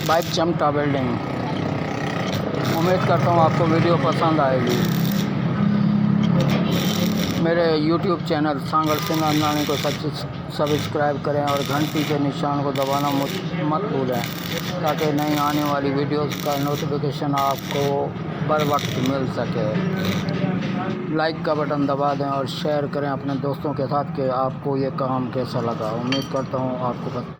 Bike चमटा building. उम्मीद करता हूँ आपको वीडियो पसंद आएगी। मेरे YouTube चैनल सांगड़ सिंह अंदानी को सब्सक्राइब करें और घंटी के निशान को दबाना मत भूलें, ताकि नई आने वाली वीडियोस का नोटिफिकेशन आपको बर वक्त मिल सके। लाइक का बटन दबा दें और शेयर करें अपने दोस्तों के साथ कि आपको ये काम कैसा लगा। उम्मीद करता हूँ आपको